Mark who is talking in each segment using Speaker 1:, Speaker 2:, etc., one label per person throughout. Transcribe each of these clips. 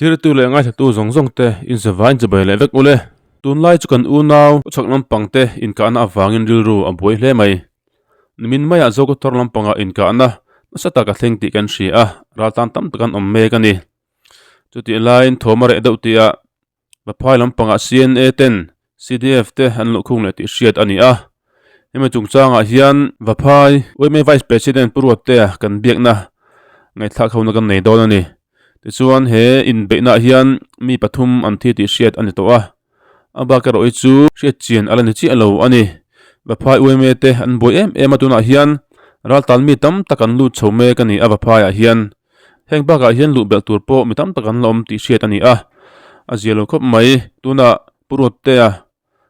Speaker 1: thir tu le ngai tu zong zong te in se vain che bai le vek ule tun lai chu kan u naw chak lam pang te in ka na awangin ril ru a boi hle mai nimin maya zo ko tor lam panga in ka na sata ka thleng ti kan hri a ral tan tam takan om me ka ni chuti line thomare deuh tia va phai lam panga CNA 10 CDF te an lu khung le ti hriat ani a ema chung changa hian va phai oime vice president puruat te kan biak na ngai thak ho na kan nei don ani tichuan he in beina hian mi pathum an thi ti hriat ani to a aba ka roi chu hriat chian alani chi alo ani va phai oime te an boi em atuna hian ral tal mi tam takan lu chhome kani ava phai a hian heng ba ka hian lu bel tur po mi tam takan lom ti hriat ani a azialo khop mai tuna purut te a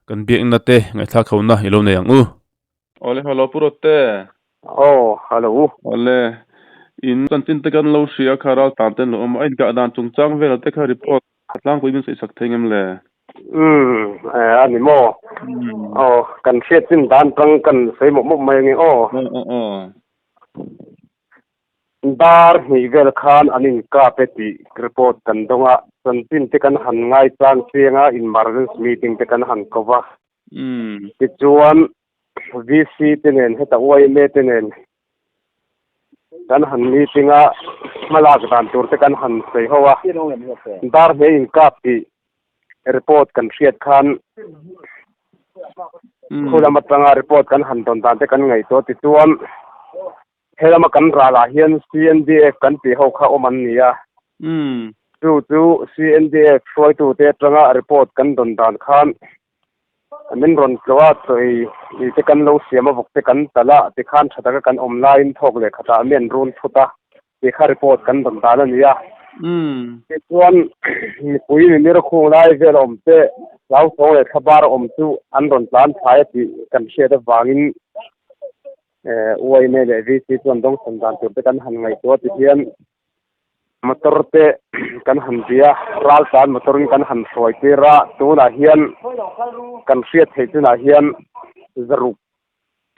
Speaker 1: kan biak na te ngai thak ho na ilo nei ang u ole hello purut te
Speaker 2: Oh, hello.
Speaker 1: ole in kan tin te kan lo hria kharal tan ten lo ai ga dan chung chang vel te kha report atlang ko min sei sak thengem le
Speaker 2: Ani mo. Oh, kan fiat tin dan tang kan sei mo mai ngi Dar hi vel khan anin ka peti report kan donga san tin te kan han ngai chang chenga in emergency meeting te kan han kova. Ti chuan VC tenen heta wai me tenen kan han meetinga malak dan tur te kan han sei howa dar he in kap ti report kan fiat khan khula matanga report kan han don dan te kan ngai to ti chuan helama kan rala hian CNDF kan ti ho kha oman nia chu CNDF foi tu te tanga report kan don dan khan min ron tlawa toi te kan lo siama vok te kan tala te khan thataka kan online thok le khata men run thuta te kha report kan don dan ania te chuan mi pui mi ro khung lai vel om te lau so le khabar om chu an ron plan thai ti kan she da wangin uai me le vi si chuan dong san dan tur te kan han ngai to ti hian motor te kan han dia ral san motorin kan han soi te ra tu na hian kan hriat thei tu na hian zaru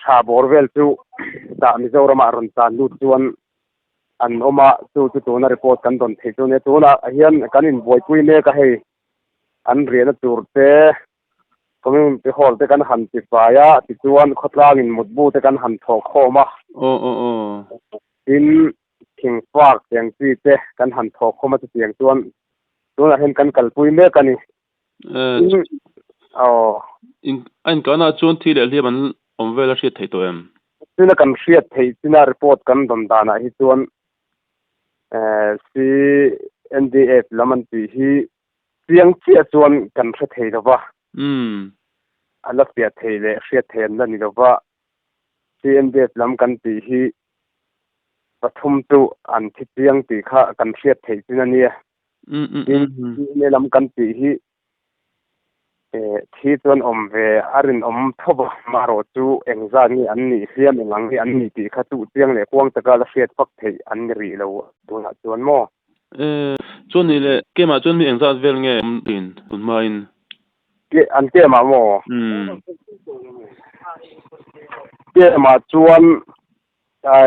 Speaker 2: tha borvel chu da mi zorama ron tan lu chuan an oma chu tu na report kan don thei tu ne tu na hian kan in boi pui me ka hei an riana tur te community hall te kan han ti faya ti chuan khotlang in mutbu te kan han thok khoma in king park yang ti te kan han thok khoma ti yang chuan tuna hen kan kalpui me kani
Speaker 1: in an kana chuan thi le liam an omvela hriat thei to em
Speaker 2: tuna kan hriat thei tina report kan don dana hi chuan si NDF laman ti hi tiang chia chuan kan hre thei dawa ala pia thei le hriat thei an ni dawa CNDF lam kan ti hi pathum tu an thi tiang ti kha kan hriat thei tina nia ne lam kan ti hi thi chuan om ve arin om thoba maro chu engza ni an ni hiam engang ni an ni ti kha tu tiang le kwang taka la hriat fak thei an ri lo tuna chuan mo
Speaker 1: chuan ni le kema chuan mi engza vel nge tin tunmain
Speaker 2: ke an ke ma mo ke ma chuan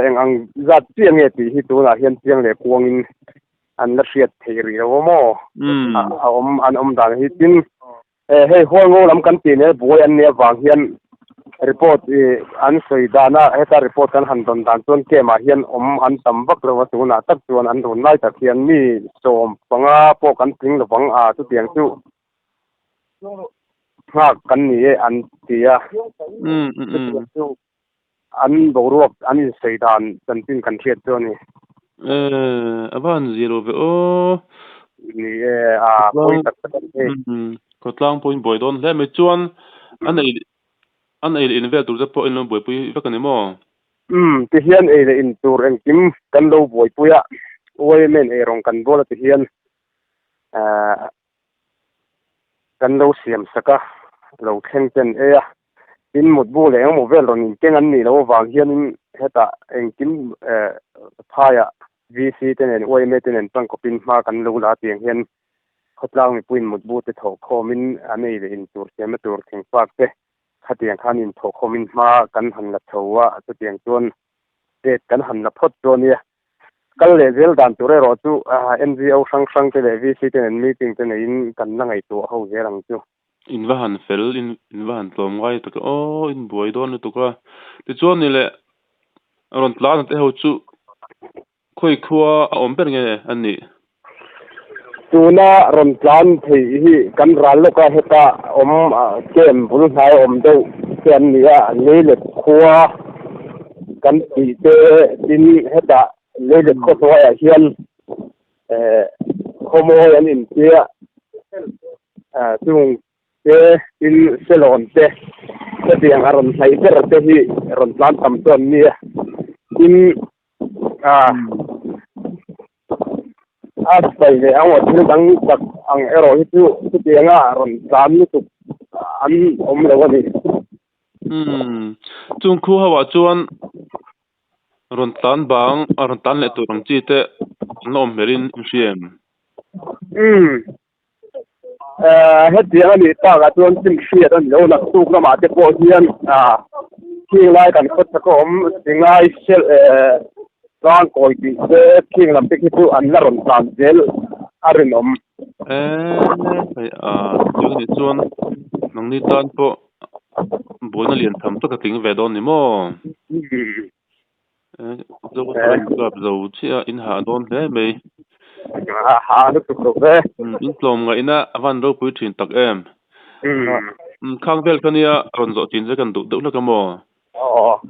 Speaker 2: engang zat tiang nge ti hi tuna hian tiang le kwangin an la hriat thei ri lo mo an om dan hi tin hei holngo lam kan ti ne boy an ne wang hian report an soi dana heta report kan han don dan chuan ke ma hian an tam vak lo wa tuna tak chuan an ron lai tak hian mi som panga po kan ting lo wang chu tiang chu ha kan ni an tia an boruak an sei dan kan tin kan thiat chu ni
Speaker 1: avan zero ve
Speaker 2: ni point tak tak
Speaker 1: kotlang point boy don le me chuan an ei in vel tur te po in lo boi pui vakani mo
Speaker 2: ti hian ei le in tur en kim kan lo boi puya oi men ei rong kan bola ti hian kan lo siam saka lo khen ten in một bu le mo vel ron in keng an ni lo wang hian in heta en kim phaya VC tenen oi me tenen tang ko pin ma kan lo la tiang hian khotlang mi puin một bu te tho khomin anei le in tur siam tur thing pak te khatiang khan in tho khomin ma kan han la thowa chu tiang chuan te kan han la phot chuan nia kal le zel dan tu re ro chu NGO sang te le VC te meeting te in kan na ngai tu ho ge rang chu
Speaker 1: in va han fel in va han tlom ngai to o in boi don tu ka ti chuan ni le ron tlan te ho chu khoi khua a om ber nge ani
Speaker 2: tuna ron tlan thei hi kan ral lo ka heta kem bul hai do ken nia le le khua kan ti te tin heta le le kho to ya hian khomo yan in tia chung te in selon te tiang aron sai ter te hi ron tlan tam ton ni in sai le ang wa thil dang tak ang ero hi chu tianga ron tlan ni tu an le wa ni
Speaker 1: chung khu hawa chuan ron tlan bang ron tlan le tu rang chi te nom merin siam
Speaker 2: hết tiếng anh ta là tuân sinh khiết anh lâu là tu cái mà cái bộ hiền khi lại cần có cái tiếng ai sẽ đang coi thì khi làm cái tu anh là rộn ràng dễ anh ông
Speaker 1: phải chú này chuan nông đi tan po bố nó liền thầm tất cả tiếng về đón này mò dâu gặp dâu chi in hạ đón thế mày
Speaker 2: nó tục tục thế
Speaker 1: in plom ngay na van đâu quý chuyện tắc em khang vel cái này còn rõ tin sẽ cần tụ tụ là cái mò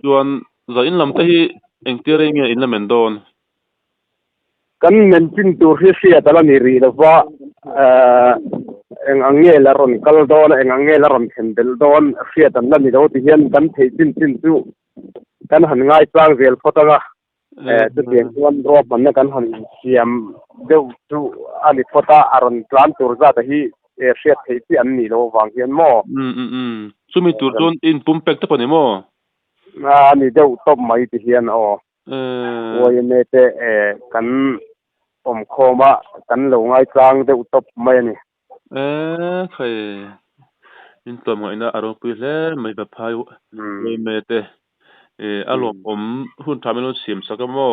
Speaker 1: chuan giờ in làm thế anh tiếc anh nghe in là mình đón
Speaker 2: kan men tin tu hi ta la ni ri da wa ang nge la ron kal don ang nge la ron hendel don hi ta la ni do ti hian kan thei tin chu kan han ngai tlang vel photanga tu tiang tuan ro man na kan han siam deu chu ani phota aron tlan tur za ta hi hi thei ti an ni lo wang hian mo
Speaker 1: sumi tur don in pumpek ta pani mo
Speaker 2: ani deu top mai ti hian oi ne te kan khoma kan lo ngai tlang deu top mai ni
Speaker 1: khai in tom ngai na aro pi hle mai ba phai mai me te alom hun thamelo sim sakamo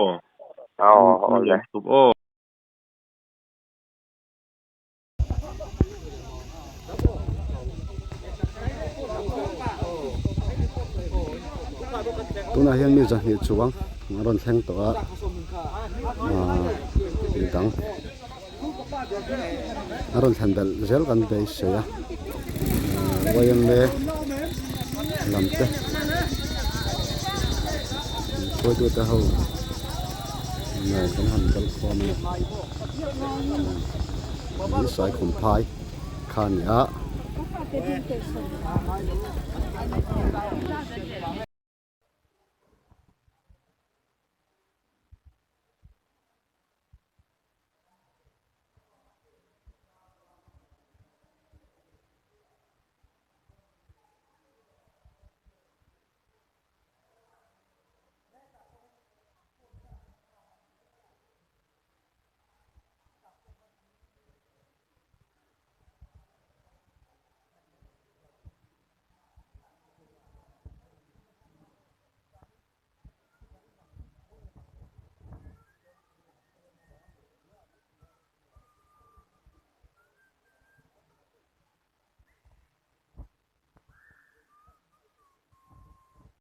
Speaker 1: le tup
Speaker 3: tuna hian mi zahni chuang ron thleng to a dang aron thandal zel kan bei seya wayan le lamte ko tu ta ho na kan han kal khom ni sai khum phai khan ya